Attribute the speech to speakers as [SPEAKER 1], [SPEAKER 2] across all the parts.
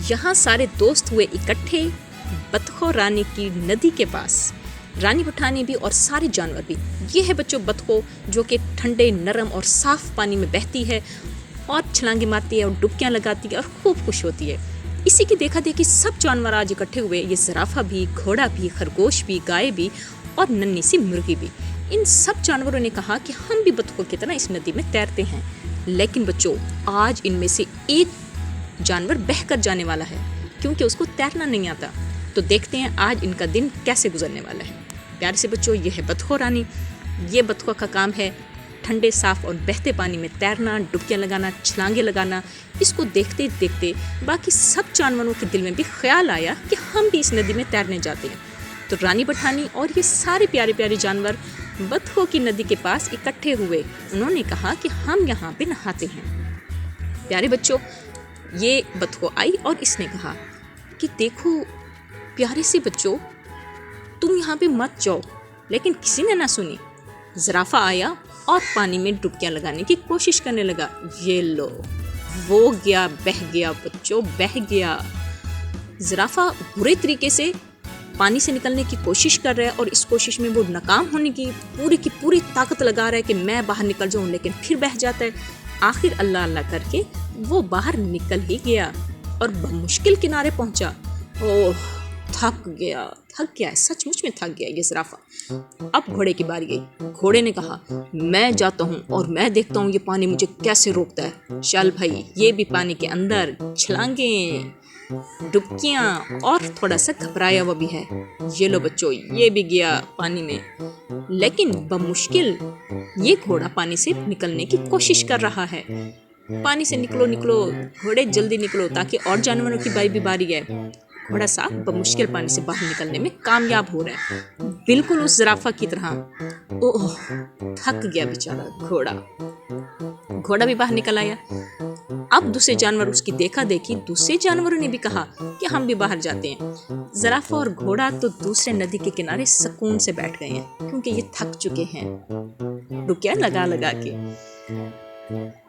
[SPEAKER 1] यहाँ सारे दोस्त हुए इकट्ठे बतखों रानी की नदी के पास। रानी पठानी भी और सारे जानवर भी। ये है बच्चों बतखों जो कि ठंडे नरम और साफ पानी में बहती है और छलांगे मारती है और डुबकियाँ लगाती है और खूब खुश होती है। इसी की देखा देखी सब जानवर आज इकट्ठे हुए। ये ज़राफ़ा भी, घोड़ा भी, खरगोश भी, गाय भी और नन्ही सी मुर्गी भी। इन सब जानवरों ने कहा कि हम भी बतखों की तरह इस नदी में तैरते हैं। लेकिन बच्चों आज इनमें से एक जानवर बह कर जाने वाला है क्योंकि उसको तैरना नहीं आता। तो देखते हैं आज इनका दिन कैसे गुजरने वाला है। प्यारे से बच्चों, ये है बतखों रानी। ये बतखों का काम है ठंडे साफ और बहते पानी में तैरना, डुबकियाँ लगाना, छलांगे लगाना। इसको देखते देखते बाकी सब जानवरों के दिल में भी ख्याल आया कि हम भी इस नदी में तैरने जाते हैं। तो रानी पठानी और ये सारे प्यारे प्यारे जानवर बतखों की नदी के पास इकट्ठे हुए। उन्होंने कहा कि हम यहाँ पे नहाते हैं। प्यारे बच्चों, ये बतखों आई और इसने कहा कि देखो प्यारे से बच्चों, तुम यहाँ पे मत जाओ। लेकिन किसी ने ना सुनी। ज़राफ़ा आया और पानी में डुबकियाँ लगाने की कोशिश करने लगा। ये लो, वो गया, बह गया बच्चों, बह गया। ज़राफ़ा बुरे तरीके से पानी से निकलने की कोशिश कर रहा है और इस कोशिश में वो नाकाम होने की पूरी ताकत लगा रहा है कि मैं बाहर निकल जाऊँ, लेकिन फिर बह जाता है। आखिर अल्लाह अल्लाह करके वो बाहर निकल ही गया और मुश्किल किनारे पहुँचा। ओह, थक गया है, सचमुच में थक गया ये ज़राफ़ा। अब घोड़े की बारी गई। घोड़े ने कहा मैं जाता हूँ और मैं देखता हूँ ये पानी मुझे कैसे रोकता है। चल भाई, ये भी पानी के अंदर छलांगे, डुबकियाँ और थोड़ा सा घबराया हुआ भी है। ये लो बच्चों, ये भी गया पानी में। लेकिन बमुश्किल ये घोड़ा पानी से निकलने की कोशिश कर रहा है। पानी से निकलो निकलो घोड़े, जल्दी निकलो ताकि और जानवरों की भी बारी है। घोड़ा साहब बमुश्किल पानी से बाहर निकलने में कामयाब हो रहा है, बिल्कुल उस ज़राफ़ा की तरह। ओह, थक गया बेचारा घोड़ा। घोड़ा भी बाहर निकल आया। अब दूसरे जानवर उसकी देखा देखी दूसरे जानवरों ने भी कहा कि हम भी बाहर जाते हैं। ज़राफ़ा और घोड़ा तो दूसरे नदी के किनारे सुकून से बैठ गए हैं क्योंकि ये थक चुके हैं डुबकियाँ लगा लगा के।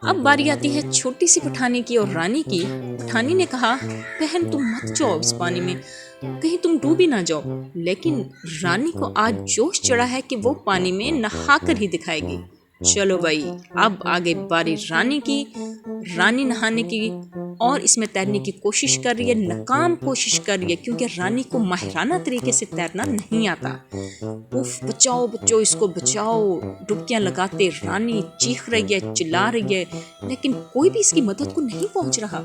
[SPEAKER 1] अब बारी आती है छोटी सी पठानी की और रानी की। पठानी ने कहा बहन तुम मत जाओ इस पानी में, कहीं तुम डूब ही ना जाओ। लेकिन रानी को आज जोश चढ़ा है कि वो पानी में नहा कर ही दिखाएगी। चलो भाई, अब आगे बारी रानी की। रानी नहाने की और इसमें तैरने की कोशिश कर रही है, नाकाम कोशिश कर रही है क्योंकि रानी को माहिराना तरीके से तैरना नहीं आता। उफ, बचाओ बच्चों, इसको बचाओ। डुबकियां लगाते रानी चीख रही है, चिल्ला रही है, लेकिन कोई भी इसकी मदद को नहीं पहुंच रहा।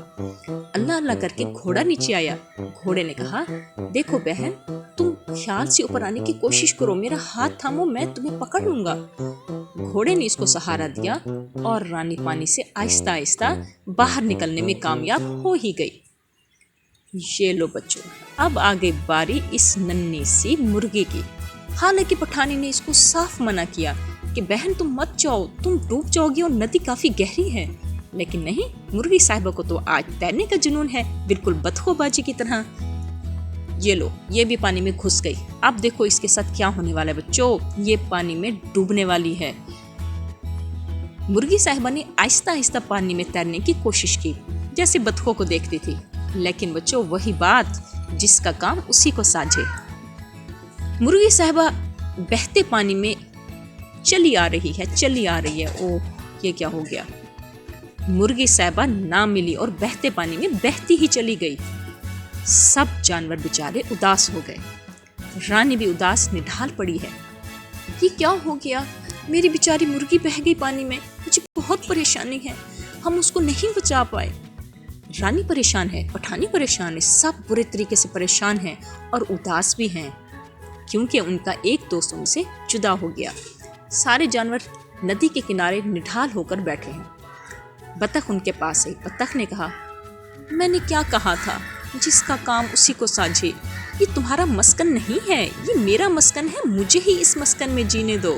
[SPEAKER 1] अल्लाह अल्लाह करके घोड़ा नीचे आया। घोड़े ने कहा देखो बहन, तुम ख्याल से ऊपर आने की कोशिश करो, मेरा हाथ थामो, मैं तुम्हें पकड़ लूंगा। घोड़े ने इसको सहारा दिया और रानी पानी से आहिस्ता आहिस्ता बाहर निकलने में कामयाब हो ही गई। ये लो बच्चों, अब आ गई बारी इस नन्ही सी मुर्गी की। हालांकि पठानी ने इसको साफ मना किया कि बहन तुम मत जाओ, तुम डूब जाओगी और नदी काफी गहरी है। लेकिन नहीं, मुर्गी साहिबा को तो आज तैरने का जुनून है, बिल्कुल बतखोबाजी की तरह। ये लो, ये भी पानी में घुस गई। अब देखो इसके साथ क्या होने वाला है बच्चों, ये पानी में डूबने वाली है। मुर्गी साहिबा ने आहिस्ता आहिस्ता पानी में तैरने की कोशिश की जैसे बतखों को देखती थी। लेकिन बच्चों वही बात, जिसका काम उसी को साझे। मुर्गी साहिबा बहते पानी में चली आ रही है। ओह, ये क्या हो गया। मुर्गी साहिबा ना मिली और बहते पानी में बहती ही चली गई। सब जानवर बेचारे उदास हो गए। रानी भी उदास निढाल पड़ी है। ये क्या हो गया, मेरी बेचारी मुर्गी बह गई पानी में, मुझे बहुत परेशानी है, हम उसको नहीं बचा पाए। रानी परेशान है, पठानी परेशान है, सब बुरे तरीके से परेशान हैं और उदास भी हैं क्योंकि उनका एक दोस्त उनसे जुदा हो गया। सारे जानवर नदी के किनारे निढाल होकर बैठे हैं। बतख उनके पास आई। बतख ने कहा मैंने क्या कहा था, जिसका काम उसी को साझे। ये तुम्हारा मस्कन नहीं है, ये मेरा मस्कन है, मुझे ही इस मस्कन में जीने दो।